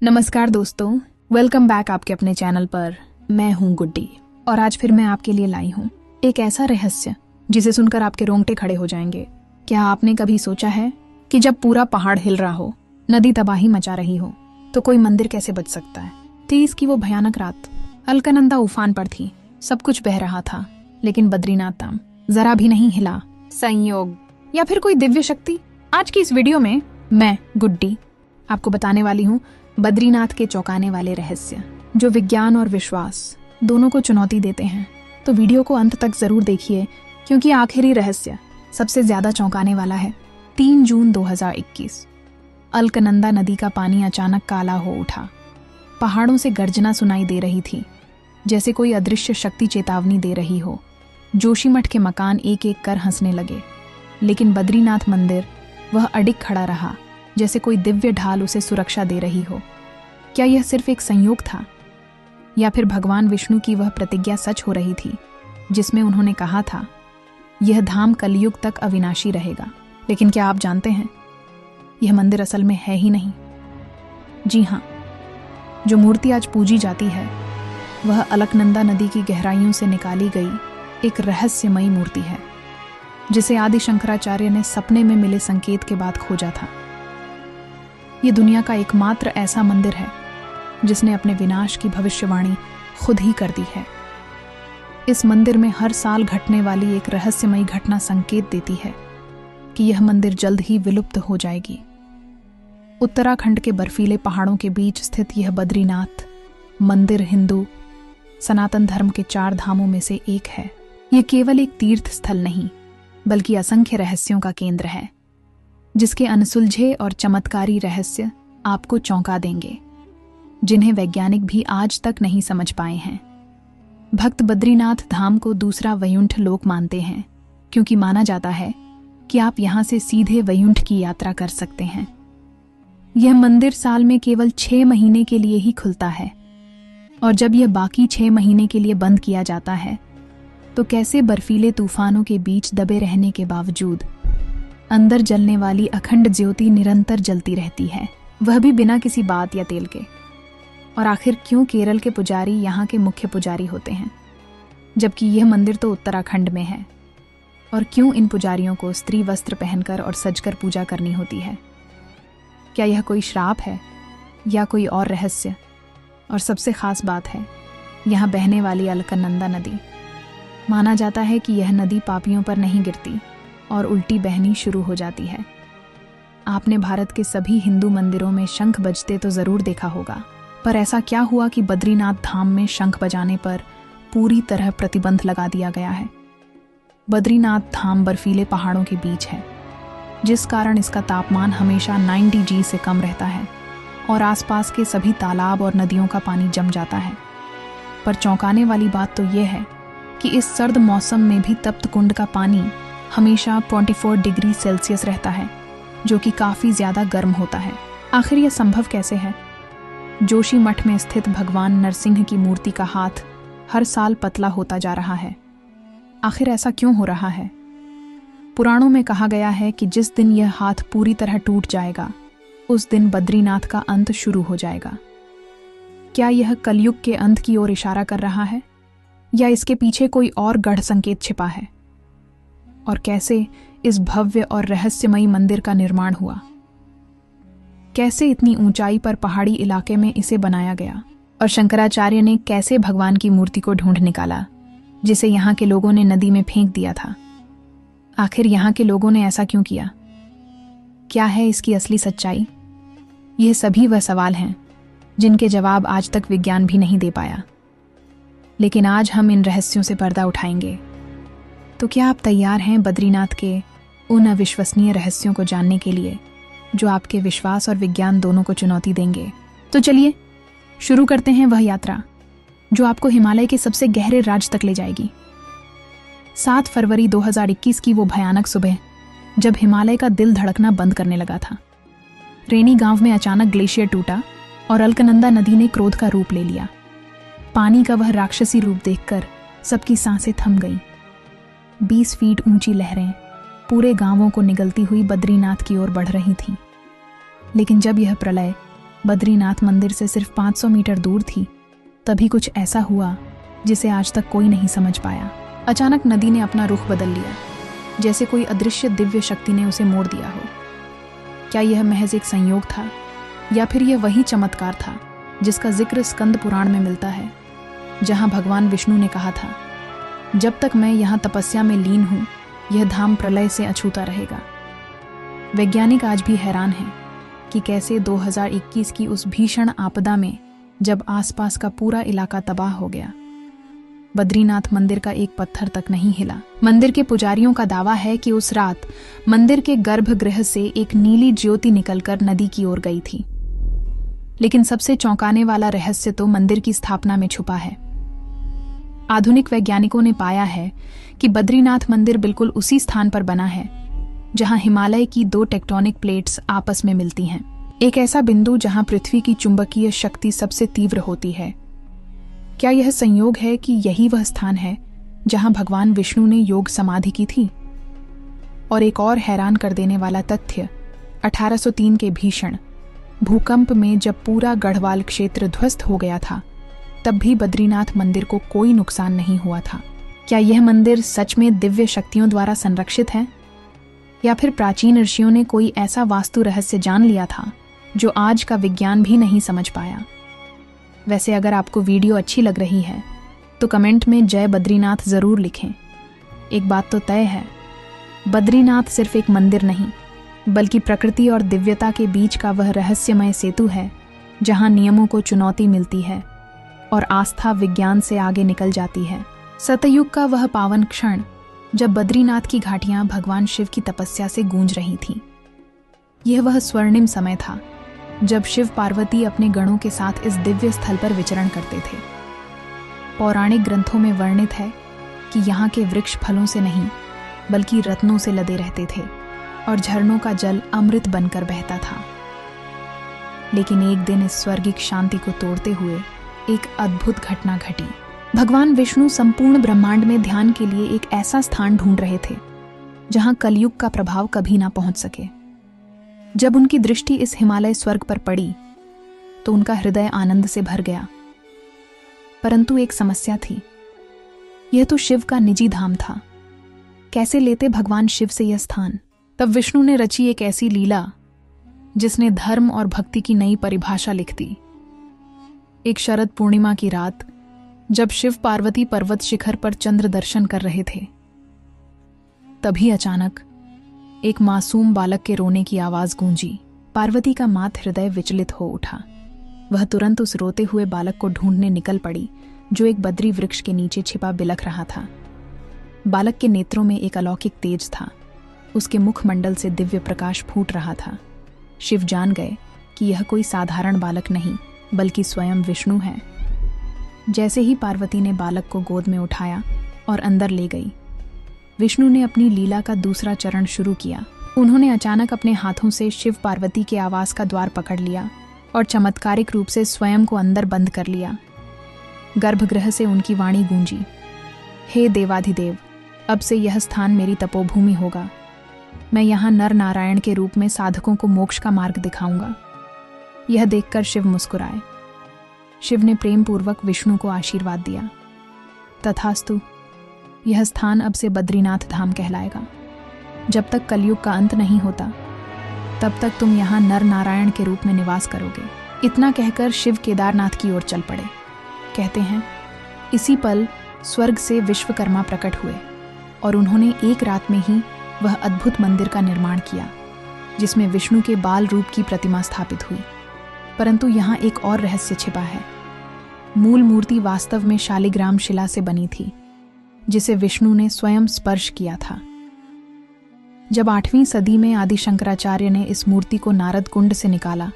नमस्कार दोस्तों, welcome back आपके अपने चैनल पर। मैं हूं गुड्डी और आज फिर मैं आपके लिए लाई हूं एक ऐसा रहस्य जिसे सुनकर आपके रोंगटे खड़े हो जाएंगे। क्या आपने कभी सोचा है कि जब पूरा पहाड़ हिल रहा हो, नदी तबाही मचा रही हो, तो कोई मंदिर कैसे बच सकता है? 30 की वो भयानक रात, अलकनंदा उफान पर थी, सब कुछ बह रहा था, लेकिन बद्रीनाथ धाम जरा भी नहीं हिला। संयोग या फिर कोई दिव्य शक्ति? आज की इस वीडियो में मैं गुड्डी आपको बताने वाली हूँ बद्रीनाथ के चौंकाने वाले रहस्य, जो विज्ञान और विश्वास दोनों को चुनौती देते हैं। तो वीडियो को अंत तक जरूर देखिए, क्योंकि आखिरी रहस्य सबसे ज्यादा चौंकाने वाला है। 3 जून 2021 अलकनंदा नदी का पानी अचानक काला हो उठा। पहाड़ों से गर्जना सुनाई दे रही थी, जैसे कोई अदृश्य शक्ति चेतावनी दे रही हो। जोशीमठ के मकान एक एक कर हंसने लगे, लेकिन बद्रीनाथ मंदिर वह अडिग खड़ा रहा, जैसे कोई दिव्य ढाल उसे सुरक्षा दे रही हो। क्या यह सिर्फ एक संयोग था, या फिर भगवान विष्णु की वह प्रतिज्ञा सच हो रही थी, जिसमें उन्होंने कहा था यह धाम कलयुग तक अविनाशी रहेगा? लेकिन क्या आप जानते हैं, यह मंदिर असल में है ही नहीं। जी हाँ, जो मूर्ति आज पूजी जाती है वह अलकनंदा नदी की गहराइयों से निकाली गई एक रहस्यमयी मूर्ति है, जिसे आदि शंकराचार्य ने सपने में मिले संकेत के बाद खोजा था। ये दुनिया का एकमात्र ऐसा मंदिर है जिसने अपने विनाश की भविष्यवाणी खुद ही कर दी है। इस मंदिर में हर साल घटने वाली एक रहस्यमयी घटना संकेत देती है कि यह मंदिर जल्द ही विलुप्त हो जाएगी। उत्तराखंड के बर्फीले पहाड़ों के बीच स्थित यह बद्रीनाथ मंदिर हिंदू सनातन धर्म के 4 धामों में से एक है। यह केवल एक तीर्थ स्थल नहीं, बल्कि असंख्य रहस्यों का केंद्र है, जिसके अनसुलझे और चमत्कारी रहस्य आपको चौंका देंगे, जिन्हें वैज्ञानिक भी आज तक नहीं समझ पाए हैं। भक्त बद्रीनाथ धाम को दूसरा वैकुंठ लोक मानते हैं, क्योंकि माना जाता है कि आप यहां से सीधे वैकुंठ की यात्रा कर सकते हैं। यह मंदिर साल में केवल 6 महीने के लिए ही खुलता है, और जब यह बाकी 6 महीने के लिए बंद किया जाता है, तो कैसे बर्फीले तूफानों के बीच दबे रहने के बावजूद अंदर जलने वाली अखंड ज्योति निरंतर जलती रहती है, वह भी बिना किसी बात या तेल के। और आखिर क्यों केरल के पुजारी यहाँ के मुख्य पुजारी होते हैं, जबकि यह मंदिर तो उत्तराखंड में है? और क्यों इन पुजारियों को स्त्री वस्त्र पहनकर और सजकर पूजा करनी होती है? क्या यह कोई श्राप है या कोई और रहस्य? और सबसे खास बात है, यहाँ बहने वाली अलकनंदा नदी, माना जाता है कि यह नदी पापियों पर नहीं गिरती और उल्टी बहनी शुरू हो जाती है। आपने भारत के सभी हिंदू मंदिरों में शंख बजते तो जरूर देखा होगा, पर ऐसा क्या हुआ कि बद्रीनाथ धाम में शंख बजाने पर पूरी तरह प्रतिबंध लगा दिया गया है? बद्रीनाथ धाम बर्फीले पहाड़ों के बीच है, जिस कारण इसका तापमान हमेशा 90 G से कम रहता है और आसपास के सभी तालाब और नदियों का पानी जम जाता है। पर चौंकाने वाली बात तो यह है कि इस सर्द मौसम में भी तप्त कुंड का पानी हमेशा 24 डिग्री सेल्सियस रहता है, जो कि काफ़ी ज़्यादा गर्म होता है। आखिर यह संभव कैसे है? जोशीमठ में स्थित भगवान नरसिंह की मूर्ति का हाथ हर साल पतला होता जा रहा है। आखिर ऐसा क्यों हो रहा है? पुराणों में कहा गया है कि जिस दिन यह हाथ पूरी तरह टूट जाएगा, उस दिन बद्रीनाथ का अंत शुरू हो जाएगा। क्या यह कलयुग के अंत की ओर इशारा कर रहा है, या इसके पीछे कोई और गढ़ संकेत छिपा है? और कैसे इस भव्य और रहस्यमयी मंदिर का निर्माण हुआ? कैसे इतनी ऊंचाई पर पहाड़ी इलाके में इसे बनाया गया? और शंकराचार्य ने कैसे भगवान की मूर्ति को ढूंढ निकाला, जिसे यहाँ के लोगों ने नदी में फेंक दिया था? आखिर यहाँ के लोगों ने ऐसा क्यों किया? क्या है इसकी असली सच्चाई? यह सभी वह सवाल हैं जिनके जवाब आज तक विज्ञान भी नहीं दे पाया। लेकिन आज हम इन रहस्यों से पर्दा उठाएंगे। तो क्या आप तैयार हैं बद्रीनाथ के उन अविश्वसनीय रहस्यों को जानने के लिए, जो आपके विश्वास और विज्ञान दोनों को चुनौती देंगे? तो चलिए शुरू करते हैं वह यात्रा जो आपको हिमालय के सबसे गहरे राज तक ले जाएगी। 7 फरवरी 2021 की वो भयानक सुबह, जब हिमालय का दिल धड़कना बंद करने लगा था। रेनी गांव में अचानक ग्लेशियर टूटा और अलकनंदा नदी ने क्रोध का रूप ले लिया। पानी का वह राक्षसी रूप देखकर सबकी सांसें थम गईं। 20 फीट ऊंची लहरें पूरे गांवों को निगलती हुई बद्रीनाथ की ओर बढ़ रही थीं। लेकिन जब यह प्रलय बद्रीनाथ मंदिर से सिर्फ 500 मीटर दूर थी, तभी कुछ ऐसा हुआ जिसे आज तक कोई नहीं समझ पाया। अचानक नदी ने अपना रुख बदल लिया, जैसे कोई अदृश्य दिव्य शक्ति ने उसे मोड़ दिया हो। क्या यह महज एक संयोग था, या फिर यह वही चमत्कार था जिसका जिक्र स्कंद पुराण में मिलता है, जहां भगवान विष्णु ने कहा था, जब तक मैं यहाँ तपस्या में लीन हूं, यह धाम प्रलय से अछूता रहेगा। वैज्ञानिक आज भी हैरान हैं कि कैसे 2021 की उस भीषण आपदा में, जब आसपास का पूरा इलाका तबाह हो गया, बद्रीनाथ मंदिर का एक पत्थर तक नहीं हिला। मंदिर के पुजारियों का दावा है कि उस रात मंदिर के गर्भगृह से एक नीली ज्योति निकलकर नदी की ओर गई थी। लेकिन सबसे चौंकाने वाला रहस्य तो मंदिर की स्थापना में छुपा है। आधुनिक वैज्ञानिकों ने पाया है कि बद्रीनाथ मंदिर बिल्कुल उसी स्थान पर बना है जहां हिमालय की 2 टेक्टोनिक प्लेट्स आपस में मिलती हैं। एक ऐसा बिंदु जहां पृथ्वी की चुंबकीय शक्ति सबसे तीव्र होती है। क्या यह संयोग है कि यही वह स्थान है जहां भगवान विष्णु ने योग समाधि की थी? और एक और हैरान कर देने वाला तथ्य, 1803 के भीषण भूकंप में जब पूरा गढ़वाल क्षेत्र ध्वस्त हो गया था, तब भी बद्रीनाथ मंदिर को कोई नुकसान नहीं हुआ था। क्या यह मंदिर सच में दिव्य शक्तियों द्वारा संरक्षित है, या फिर प्राचीन ऋषियों ने कोई ऐसा वास्तु रहस्य जान लिया था जो आज का विज्ञान भी नहीं समझ पाया? वैसे अगर आपको वीडियो अच्छी लग रही है तो कमेंट में जय बद्रीनाथ जरूर लिखें। एक बात तो तय है, बद्रीनाथ सिर्फ एक मंदिर नहीं, बल्कि प्रकृति और दिव्यता के बीच का वह रहस्यमय सेतु है जहां नियमों को चुनौती मिलती है और आस्था विज्ञान से आगे निकल जाती है। सतयुग का वह पावन क्षण जब बद्रीनाथ की घाटियां भगवान शिव की तपस्या से गूंज रही थीं। यह वह स्वर्णिम समय था जब शिव पार्वती अपने गणों के साथ इस दिव्य स्थल पर विचरण करते थे। पौराणिक ग्रंथों में वर्णित है कि यहाँ के वृक्ष फलों से नहीं बल्कि रत्नों से लदे रहते थे और झरनों का जल अमृत बनकर बहता था। लेकिन एक दिन इस स्वर्गिक शांति को तोड़ते हुए एक अद्भुत घटना घटी। भगवान विष्णु संपूर्ण ब्रह्मांड में ध्यान के लिए एक ऐसा स्थान ढूंढ रहे थे जहां कलयुग का प्रभाव कभी ना पहुंच सके। जब उनकी दृष्टि इस हिमालय स्वर्ग पर पड़ी तो उनका हृदय आनंद से भर गया। परंतु एक समस्या थी, यह तो शिव का निजी धाम था। कैसे लेते भगवान शिव से यह स्थान? तब विष्णु ने रची एक ऐसी लीला जिसने धर्म और भक्ति की नई परिभाषा लिख दी। एक शरद पूर्णिमा की रात, जब शिव पार्वती पर्वत शिखर पर चंद्र दर्शन कर रहे थे, तभी अचानक एक मासूम बालक के रोने की आवाज गूंजी। पार्वती का मात हृदय विचलित हो उठा। वह तुरंत उस रोते हुए बालक को ढूंढने निकल पड़ी जो एक बद्री वृक्ष के नीचे छिपा बिलख रहा था। बालक के नेत्रों में एक अलौकिक तेज था, उसके मुखमंडल से दिव्य प्रकाश फूट रहा था। शिव जान गए कि यह कोई साधारण बालक नहीं बल्कि स्वयं विष्णु है। जैसे ही पार्वती ने बालक को गोद में उठाया और अंदर ले गई, विष्णु ने अपनी लीला का दूसरा चरण शुरू किया। उन्होंने अचानक अपने हाथों से शिव पार्वती के आवास का द्वार पकड़ लिया और चमत्कारिक रूप से स्वयं को अंदर बंद कर लिया। गर्भगृह से उनकी वाणी गूंजी, हे देवाधिदेव, अब से यह स्थान मेरी तपोभूमि होगा। मैं यहाँ नर नारायण के रूप में साधकों को मोक्ष का मार्ग दिखाऊंगा। यह देखकर शिव मुस्कुराए। शिव ने प्रेम पूर्वक विष्णु को आशीर्वाद दिया, तथास्तु, यह स्थान अब से बद्रीनाथ धाम कहलाएगा। जब तक कलयुग का अंत नहीं होता, तब तक तुम यहाँ नर नारायण के रूप में निवास करोगे। इतना कहकर शिव केदारनाथ की ओर चल पड़े। कहते हैं, इसी पल स्वर्ग से विश्वकर्मा प्रकट हुए और उन्होंने एक रात में ही वह अद्भुत मंदिर का निर्माण किया जिसमें विष्णु के बाल रूप की प्रतिमा स्थापित हुई। परंतु यहाँ एक और रहस्य छिपा है। मूल मूर्ति वास्तव में शालिग्राम शिला से बनी थी, जिसे विष्णु ने स्वयं स्पर्श किया था। जब 8वीं सदी में आदि शंकराचार्य ने इस मूर्ति को नारद कुंड से निकाला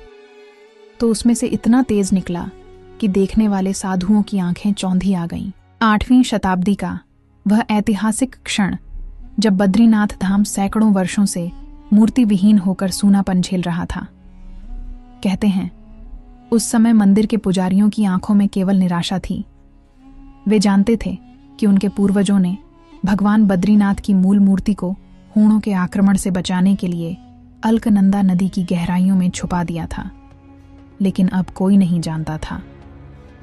तो उसमें से इतना तेज निकला कि देखने वाले साधुओं की आंखें चौंधी आ गईं। 8वीं शताब्दी का वह ऐतिहासिक क्षण जब बद्रीनाथ धाम सैकड़ों वर्षों से मूर्ति विहीन होकर सूनापन झेल रहा था। कहते हैं, उस समय मंदिर के पुजारियों की आंखों में केवल निराशा थी। वे जानते थे कि उनके पूर्वजों ने भगवान बद्रीनाथ की मूल मूर्ति को हूणों के आक्रमण से बचाने के लिए अलकनंदा नदी की गहराइयों में छुपा दिया था। लेकिन अब कोई नहीं जानता था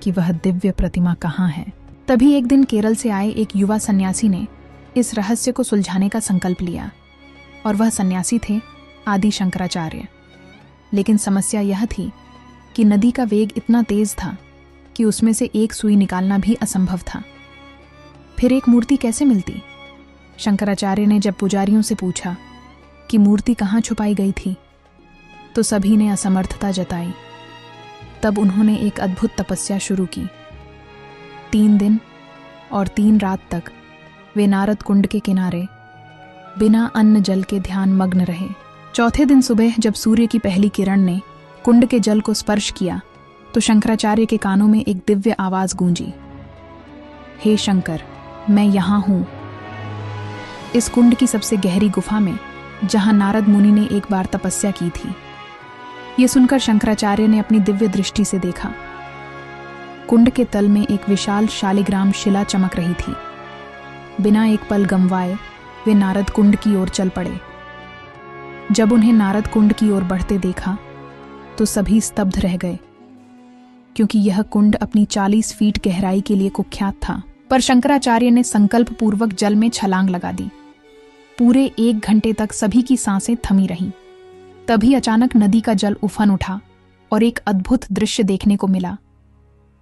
कि वह दिव्य प्रतिमा कहाँ है। तभी एक दिन केरल से आए एक युवा सन्यासी ने इस रहस्य को सुलझाने का संकल्प लिया, और वह सन्यासी थे आदि शंकराचार्य। लेकिन समस्या यह थी कि नदी का वेग इतना तेज था कि उसमें से एक सुई निकालना भी असंभव था। फिर एक मूर्ति कैसे मिलती? शंकराचार्य ने जब पुजारियों से पूछा कि मूर्ति कहाँ छुपाई गई थी, तो सभी ने असमर्थता जताई। तब उन्होंने एक अद्भुत तपस्या शुरू की। 3 दिन और 3 रात तक वे नारद कुंड के किनारे बिना अन्न जल के ध्यान मग्न रहे। चौथे दिन सुबह जब सूर्य की पहली किरण ने कुंड के जल को स्पर्श किया, तो शंकराचार्य के कानों में एक दिव्य आवाज गूंजी, हे शंकर, मैं यहां हूं। इस कुंड की सबसे गहरी गुफा में, जहां नारद मुनि ने एक बार तपस्या की थी। यह सुनकर शंकराचार्य ने अपनी दिव्य दृष्टि से देखा। कुंड के तल में एक विशाल शालिग्राम शिला चमक रही थी। बिना एक पल गंवाए वे नारद कुंड की ओर चल पड़े। जब उन्हें नारद कुंड की ओर बढ़ते देखा तो सभी स्तब्ध रह गए, क्योंकि यह कुंड अपनी 40 फीट गहराई के लिए कुख्यात था। पर शंकराचार्य ने संकल्प पूर्वक जल में छलांग लगा दी। पूरे 1 घंटे तक सभी की सांसें थमी रहीं। तभी अचानक नदी का जल उफन उठा और एक अद्भुत दृश्य देखने को मिला।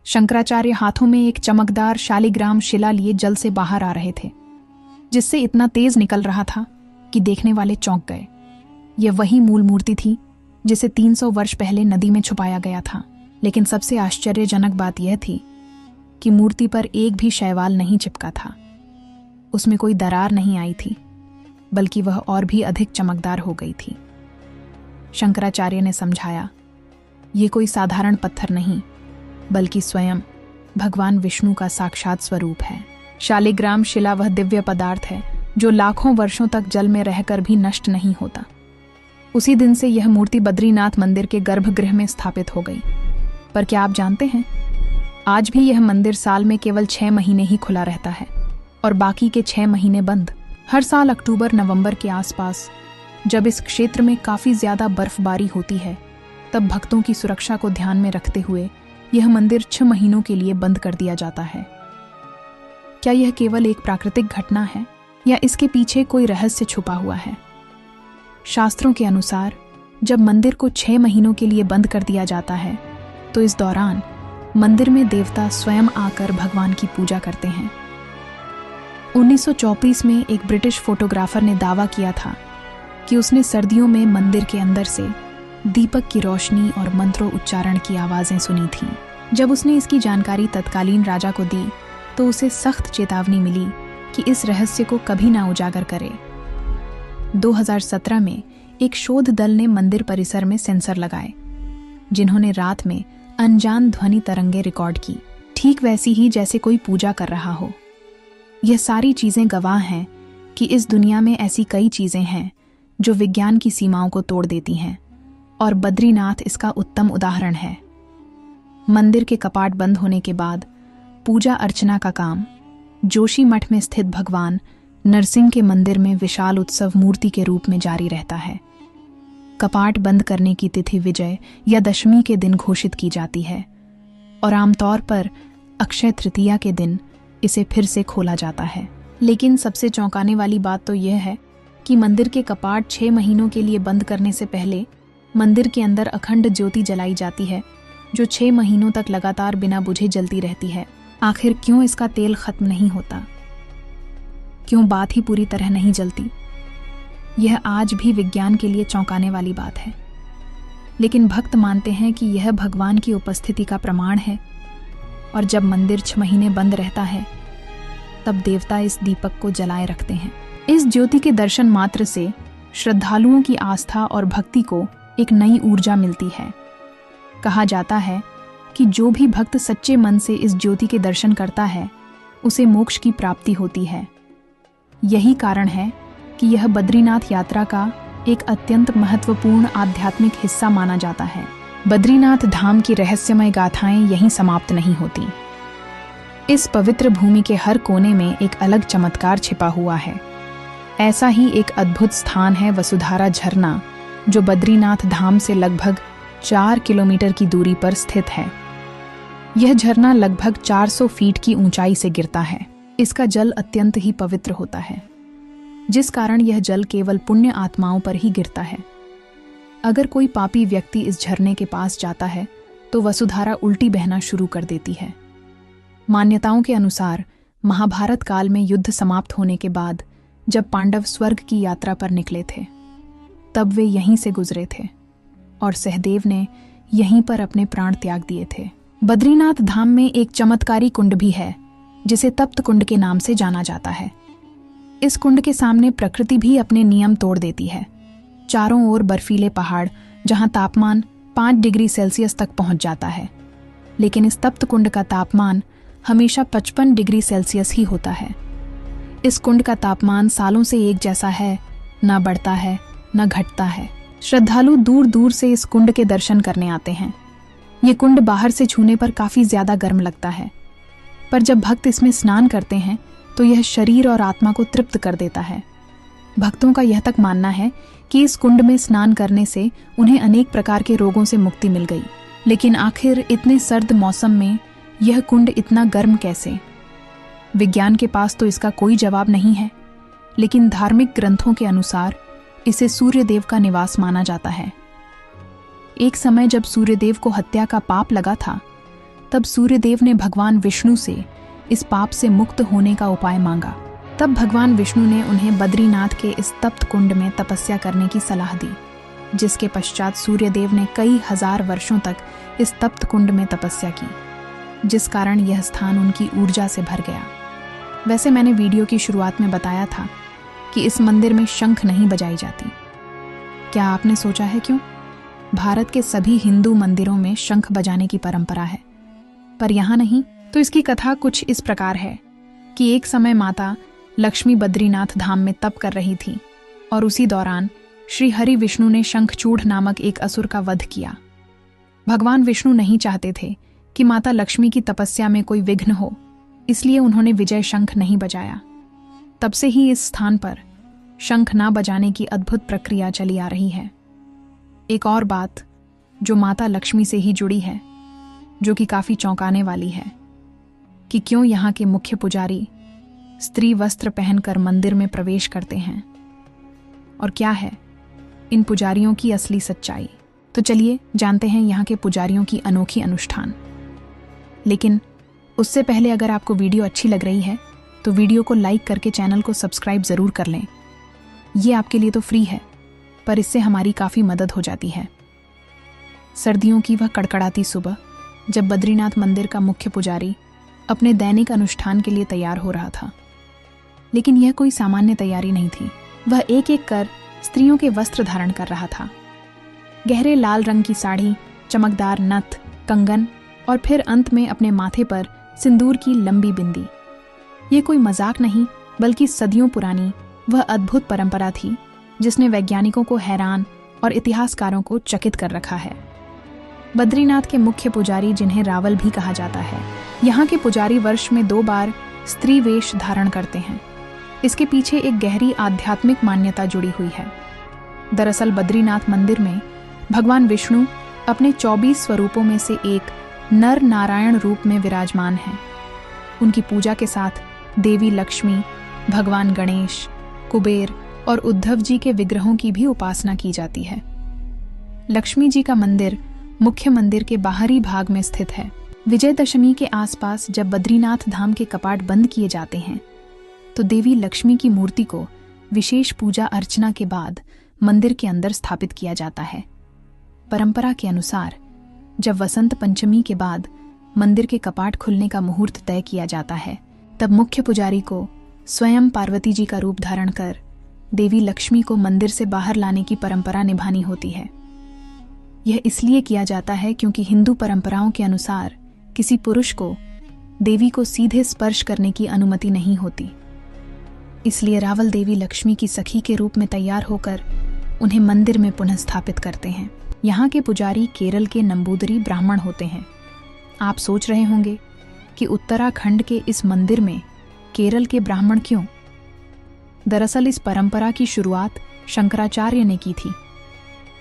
शंकराचार्य हाथों में एक चमकदार शालिग्राम शिला लिए जल से बाहर आ रहे थे, जिससे इतना तेज निकल रहा था कि देखने वाले चौंक गए। यह वही मूल मूर्ति थी जिसे 300 वर्ष पहले नदी में छुपाया गया था। लेकिन सबसे आश्चर्यजनक बात यह थी कि मूर्ति पर एक भी शैवाल नहीं चिपका था। उसमें कोई दरार नहीं आई थी, बल्कि वह और भी अधिक चमकदार हो गई थी। शंकराचार्य ने समझाया, ये कोई साधारण पत्थर नहीं, बल्कि स्वयं भगवान विष्णु का साक्षात स्वरूप है। शालिग्राम शिला वह दिव्य पदार्थ है जो लाखों वर्षों तक जल में रहकर भी नष्ट नहीं होता। उसी दिन से यह मूर्ति बद्रीनाथ मंदिर के गर्भगृह में स्थापित हो गई। पर क्या आप जानते हैं, आज भी यह मंदिर साल में केवल 6 महीने ही खुला रहता है और बाकी के 6 महीने बंद। हर साल अक्टूबर-नवंबर के आसपास, जब इस क्षेत्र में काफी ज्यादा बर्फबारी होती है, तब भक्तों की सुरक्षा को ध्यान में रखते हुए यह मंदिर 6 महीनों के लिए बंद कर दिया जाता है। क्या यह केवल एक प्राकृतिक घटना है या इसके पीछे कोई रहस्य छुपा हुआ है? शास्त्रों के अनुसार जब मंदिर को 6 महीनों के लिए बंद कर दिया जाता है, तो इस दौरान मंदिर में देवता स्वयं आकर भगवान की पूजा करते हैं। 1934 में एक ब्रिटिश फोटोग्राफर ने दावा किया था कि उसने सर्दियों में मंदिर के अंदर से दीपक की रोशनी और मंत्रों उच्चारण की आवाजें सुनी थीं। जब उसने इसकी जानकारी तत्कालीन राजा को दी, तो उसे सख्त चेतावनी मिली कि इस रहस्य को कभी ना उजागर करे। 2017 में एक शोध दल ने मंदिर परिसर में सेंसर लगाए, जिन्होंने रात में अनजान ध्वनि तरंगे रिकॉर्ड की, ठीक वैसी ही जैसे कोई पूजा कर रहा हो। यह सारी चीजें गवाह हैं कि इस दुनिया में ऐसी कई चीजें हैं जो विज्ञान की सीमाओं को तोड़ देती हैं, और बद्रीनाथ इसका उत्तम उदाहरण है। मंदिर के कपाट बंद होने के बाद पूजा अर्चना का काम जोशी मठ में स्थित भगवान नरसिंह के मंदिर में विशाल उत्सव मूर्ति के रूप में जारी रहता है। कपाट बंद करने की तिथि विजय या दशमी के दिन घोषित की जाती है, और आमतौर पर अक्षय तृतीया के दिन इसे फिर से खोला जाता है। लेकिन सबसे चौंकाने वाली बात तो यह है कि मंदिर के कपाट 6 महीनों के लिए बंद करने से पहले मंदिर के अंदर अखंड ज्योति जलाई जाती है, जो 6 महीनों तक लगातार बिना बुझे जलती रहती है। आखिर क्यों इसका तेल खत्म नहीं होता? क्यों बात ही पूरी तरह नहीं जलती? यह आज भी विज्ञान के लिए चौंकाने वाली बात है। लेकिन भक्त मानते हैं कि यह भगवान की उपस्थिति का प्रमाण है, और जब मंदिर 6 महीने बंद रहता है, तब देवता इस दीपक को जलाए रखते हैं। इस ज्योति के दर्शन मात्र से श्रद्धालुओं की आस्था और भक्ति को एक नई ऊर्जा मिलती है। कहा जाता है कि जो भी भक्त सच्चे मन से इस ज्योति के दर्शन करता है, उसे मोक्ष की प्राप्ति होती है। यही कारण है कि यह बद्रीनाथ यात्रा का एक अत्यंत महत्वपूर्ण आध्यात्मिक हिस्सा माना जाता है। बद्रीनाथ धाम की रहस्यमय गाथाएं यहीं समाप्त नहीं होती। इस पवित्र भूमि के हर कोने में एक अलग चमत्कार छिपा हुआ है। ऐसा ही एक अद्भुत स्थान है वसुधारा झरना, जो बद्रीनाथ धाम से लगभग 4 किलोमीटर की दूरी पर स्थित है। यह झरना लगभग 400 फीट की ऊंचाई से गिरता है। इसका जल अत्यंत ही पवित्र होता है, जिस कारण यह जल केवल पुण्य आत्माओं पर ही गिरता है। अगर कोई पापी व्यक्ति इस झरने के पास जाता है तो वसुधारा उल्टी बहना शुरू कर देती है। मान्यताओं के अनुसार महाभारत काल में युद्ध समाप्त होने के बाद जब पांडव स्वर्ग की यात्रा पर निकले थे, तब वे यहीं से गुजरे थे और सहदेव ने यहीं पर अपने प्राण त्याग दिए थे। बद्रीनाथ धाम में एक चमत्कारी कुंड भी है, जिसे तप्त कुंड के नाम से जाना जाता है। इस कुंड के सामने प्रकृति भी अपने नियम तोड़ देती है। चारों ओर बर्फीले पहाड़, जहां तापमान 5 डिग्री सेल्सियस तक पहुंच जाता है, लेकिन इस तप्त कुंड का तापमान हमेशा 55 डिग्री सेल्सियस ही होता है। इस कुंड का तापमान सालों से एक जैसा है, न बढ़ता है न घटता है। श्रद्धालु दूर दूर से इस कुंड के दर्शन करने आते हैं। ये कुंड बाहर से छूने पर काफी ज्यादा गर्म लगता है, पर जब भक्त इसमें स्नान करते हैं तो यह शरीर और आत्मा को तृप्त कर देता है। भक्तों का यह तक मानना है कि इस कुंड में स्नान करने से उन्हें अनेक प्रकार के रोगों से मुक्ति मिल गई। लेकिन आखिर इतने सर्द मौसम में यह कुंड इतना गर्म कैसे? विज्ञान के पास तो इसका कोई जवाब नहीं है, लेकिन धार्मिक ग्रंथों के अनुसार इसे सूर्यदेव का निवास माना जाता है। एक समय जब सूर्यदेव को हत्या का पाप लगा था, तब सूर्यदेव ने भगवान विष्णु से इस पाप से मुक्त होने का उपाय मांगा। तब भगवान विष्णु ने उन्हें बद्रीनाथ के इस तप्त कुंड में तपस्या करने की सलाह दी, जिसके पश्चात सूर्यदेव ने कई हजार वर्षों तक इस तप्त कुंड में तपस्या की, जिस कारण यह स्थान उनकी ऊर्जा से भर गया। वैसे मैंने वीडियो की शुरुआत में बताया था कि इस मंदिर में शंख नहीं बजाई जाती। क्या आपने सोचा है क्यों? भारत के सभी हिंदू मंदिरों में शंख बजाने की परंपरा है, पर यहाँ नहीं। तो इसकी कथा कुछ इस प्रकार है कि एक समय माता लक्ष्मी बद्रीनाथ धाम में तप कर रही थी और उसी दौरान श्री हरि विष्णु ने शंखचूड़ नामक एक असुर का वध किया। भगवान विष्णु नहीं चाहते थे कि माता लक्ष्मी की तपस्या में कोई विघ्न हो, इसलिए उन्होंने विजय शंख नहीं बजाया। तब से ही इस स्थान पर शंख ना बजाने की अद्भुत प्रक्रिया चली आ रही है। एक और बात जो माता लक्ष्मी से ही जुड़ी है, जो कि काफी चौंकाने वाली है, कि क्यों यहाँ के मुख्य पुजारी स्त्री वस्त्र पहनकर मंदिर में प्रवेश करते हैं, और क्या है इन पुजारियों की असली सच्चाई। तो चलिए जानते हैं यहाँ के पुजारियों की अनोखी अनुष्ठान। लेकिन उससे पहले अगर आपको वीडियो अच्छी लग रही है तो वीडियो को लाइक करके चैनल को सब्सक्राइब ज़रूर कर लें। ये आपके लिए तो फ्री है, पर इससे हमारी काफ़ी मदद हो जाती है। सर्दियों की वह कड़कड़ाती सुबह, जब बद्रीनाथ मंदिर का मुख्य पुजारी अपने दैनिक अनुष्ठान के लिए तैयार हो रहा था, लेकिन यह कोई सामान्य तैयारी नहीं थी। वह एक एक कर स्त्रियों के वस्त्र धारण कर रहा था। गहरे लाल रंग की साड़ी, चमकदार नथ, कंगन और फिर अंत में अपने माथे पर सिंदूर की लंबी बिंदी। ये कोई मजाक नहीं, बल्कि सदियों पुरानी वह अद्भुत परंपरा थी जिसने वैज्ञानिकों को हैरान और इतिहासकारों को चकित कर रखा है। बद्रीनाथ के मुख्य पुजारी, जिन्हें रावल भी कहा जाता है, यहाँ के पुजारी वर्ष में 2 बार स्त्री वेश धारण करते हैं। इसके पीछे एक गहरी आध्यात्मिक मान्यता जुड़ी हुई है। दरअसल बद्रीनाथ मंदिर में भगवान विष्णु अपने 24 स्वरूपों में से एक नर नारायण रूप में विराजमान हैं। उनकी पूजा के साथ देवी लक्ष्मी, भगवान गणेश, कुबेर और उद्धव जी के विग्रहों की भी उपासना की जाती है। लक्ष्मी जी का मंदिर मुख्य मंदिर के बाहरी भाग में स्थित है। विजयदशमी के आसपास जब बद्रीनाथ धाम के कपाट बंद किए जाते हैं, तो देवी लक्ष्मी की मूर्ति को विशेष पूजा अर्चना के बाद मंदिर के अंदर स्थापित किया जाता है। परंपरा के अनुसार जब वसंत पंचमी के बाद मंदिर के कपाट खुलने का मुहूर्त तय किया जाता है, तब मुख्य पुजारी को स्वयं पार्वती जी का रूप धारण कर देवी लक्ष्मी को मंदिर से बाहर लाने की परंपरा निभानी होती है। यह इसलिए किया जाता है क्योंकि हिंदू परंपराओं के अनुसार किसी पुरुष को देवी को सीधे स्पर्श करने की अनुमति नहीं होती। इसलिए रावल देवी लक्ष्मी की सखी के रूप में तैयार होकर उन्हें मंदिर में पुनः स्थापित करते हैं। यहाँ के पुजारी केरल के नंबूदरी ब्राह्मण होते हैं। आप सोच रहे होंगे कि उत्तराखंड के इस मंदिर में केरल के ब्राह्मण क्यों? दरअसल इस परंपरा की शुरुआत शंकराचार्य ने की थी।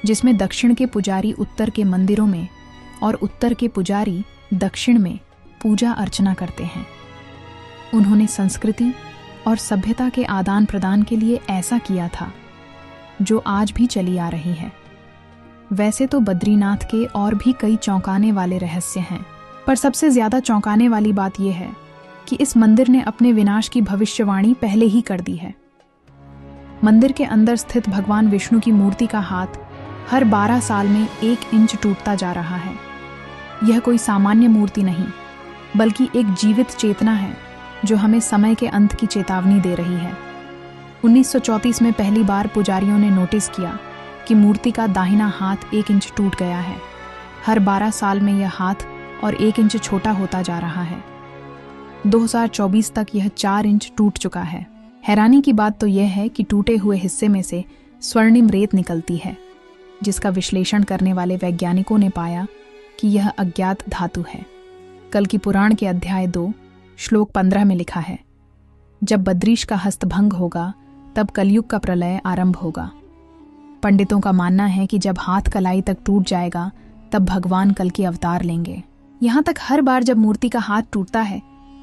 जिसमें दक्षिण के पुजारी उत्तर के मंदिरों में और उत्तर के पुजारी दक्षिण में पूजा अर्चना करते हैं। उन्होंने संस्कृति और सभ्यता के आदान प्रदान के लिए ऐसा किया था जो आज भी चली आ रही है। वैसे तो बद्रीनाथ के और भी कई चौंकाने वाले रहस्य हैं, पर सबसे ज्यादा चौंकाने वाली बात यह है कि इस मंदिर ने अपने विनाश की भविष्यवाणी पहले ही कर दी है। मंदिर के अंदर स्थित भगवान विष्णु की मूर्ति का हाथ हर 12 साल में 1 इंच टूटता जा रहा है। यह कोई सामान्य मूर्ति नहीं, बल्कि एक जीवित चेतना है जो हमें समय के अंत की चेतावनी दे रही है। 1934 में पहली बार पुजारियों ने नोटिस किया कि मूर्ति का दाहिना हाथ 1 इंच टूट गया है। हर 12 साल में यह हाथ और 1 इंच छोटा होता जा रहा है। 2024 तक यह 4 इंच टूट चुका है। हैरानी की बात तो यह है कि टूटे हुए हिस्से में से स्वर्णिम रेत निकलती है, जिसका विश्लेषण करने वाले वैज्ञानिकों ने पाया कि यह अज्ञात धातु है। कल की पुराण के अध्याय 2 श्लोक 15 में लिखा है, जब बद्रीश का हस्तभंग होगा तब कलयुग का प्रलय आरंभ होगा। पंडितों का मानना है कि जब हाथ कलाई तक टूट जाएगा तब भगवान कल के अवतार लेंगे। यहाँ तक हर बार जब मूर्ति का हाथ टूटता है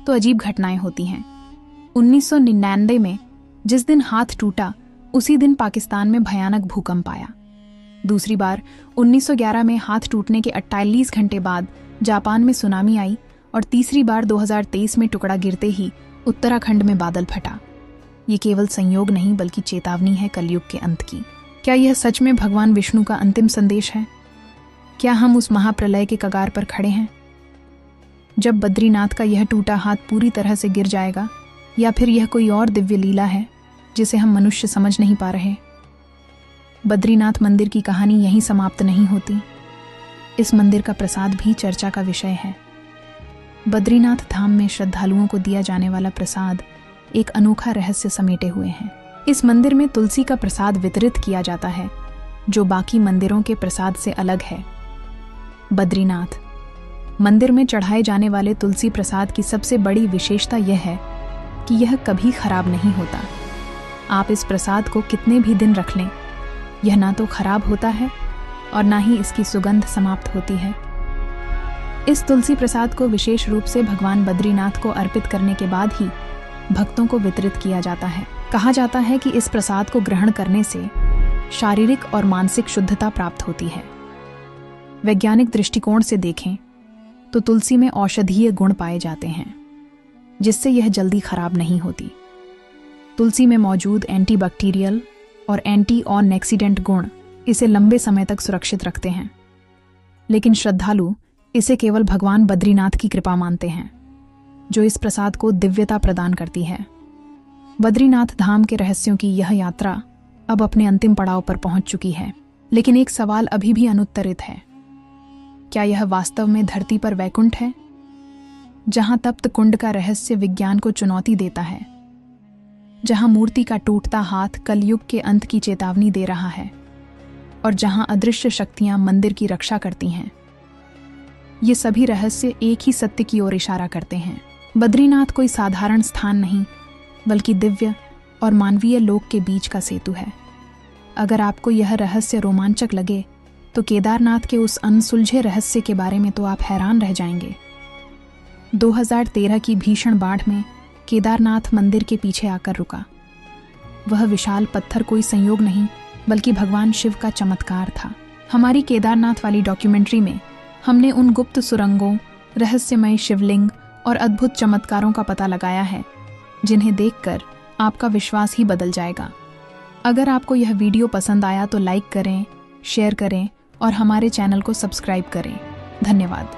तो अजीब घटनाएं होती हैं। 1999 में जिस दिन हाथ टूटा उसी दिन पाकिस्तान में भयानक भूकंप आया। दूसरी बार 1911 में हाथ टूटने के 48 घंटे बाद जापान में सुनामी आई और तीसरी बार 2023 में टुकड़ा गिरते ही उत्तराखंड में बादल फटा। ये केवल संयोग नहीं बल्कि चेतावनी है कलयुग के अंत की। क्या यह सच में भगवान विष्णु का अंतिम संदेश है? क्या हम उस महाप्रलय के कगार पर खड़े हैं? जब बद्रीनाथ का यह टूटा हाथ पूरी तरह से गिर जाएगा, या फिर यह कोई और दिव्य लीला है जिसे हम मनुष्य समझ नहीं पा रहे? बद्रीनाथ मंदिर की कहानी यहीं समाप्त नहीं होती। इस मंदिर का प्रसाद भी चर्चा का विषय है। बद्रीनाथ धाम में श्रद्धालुओं को दिया जाने वाला प्रसाद एक अनोखा रहस्य समेटे हुए हैं। इस मंदिर में तुलसी का प्रसाद वितरित किया जाता है, जो बाकी मंदिरों के प्रसाद से अलग है। बद्रीनाथ मंदिर में चढ़ाए जाने वाले तुलसी प्रसाद की सबसे बड़ी विशेषता यह है कि यह कभी खराब नहीं होता। आप इस प्रसाद को कितने भी दिन रख लें, यह ना तो खराब होता है और ना ही इसकी सुगंध समाप्त होती है। इस तुलसी प्रसाद को विशेष रूप से भगवान बद्रीनाथ को अर्पित करने के बाद ही भक्तों को वितरित किया जाता है। कहा जाता है कि इस प्रसाद को ग्रहण करने से शारीरिक और मानसिक शुद्धता प्राप्त होती है। वैज्ञानिक दृष्टिकोण से देखें तो तुलसी में औषधीय गुण पाए जाते हैं, जिससे यह जल्दी खराब नहीं होती। तुलसी में मौजूद एंटीबैक्टीरियल और एंटीऑक्सीडेंट गुण इसे लंबे समय तक सुरक्षित रखते हैं। लेकिन श्रद्धालु इसे केवल भगवान बद्रीनाथ की कृपा मानते हैं, जो इस प्रसाद को दिव्यता प्रदान करती है। बद्रीनाथ धाम के रहस्यों की यह यात्रा अब अपने अंतिम पड़ाव पर पहुंच चुकी है, लेकिन एक सवाल अभी भी अनुत्तरित है। क्या यह वास्तव में धरती पर वैकुंठ है, जहां तप्त कुंड का रहस्य विज्ञान को चुनौती देता है, जहां मूर्ति का टूटता हाथ कलयुग के अंत की चेतावनी दे रहा है और जहां अदृश्य शक्तियां मंदिर की रक्षा करती हैं? ये सभी रहस्य एक ही सत्य की ओर इशारा करते हैं। बद्रीनाथ कोई साधारण स्थान नहीं, बल्कि दिव्य और मानवीय लोक के बीच का सेतु है। अगर आपको यह रहस्य रोमांचक लगे तो केदारनाथ के उस अनसुलझे रहस्य के बारे में तो आप हैरान रह जाएंगे। 2013 की भीषण बाढ़ में केदारनाथ मंदिर के पीछे आकर रुका। वह विशाल पत्थर कोई संयोग नहीं, बल्कि भगवान शिव का चमत्कार था। हमारी केदारनाथ वाली डॉक्यूमेंट्री में हमने उन गुप्त सुरंगों, रहस्यमय शिवलिंग और अद्भुत चमत्कारों का पता लगाया है, जिन्हें देखकर आपका विश्वास ही बदल जाएगा। अगर आपको यह वीडियो पसंद आया तो लाइक करें, शेयर करें और हमारे चैनल को सब्सक्राइब करें। धन्यवाद।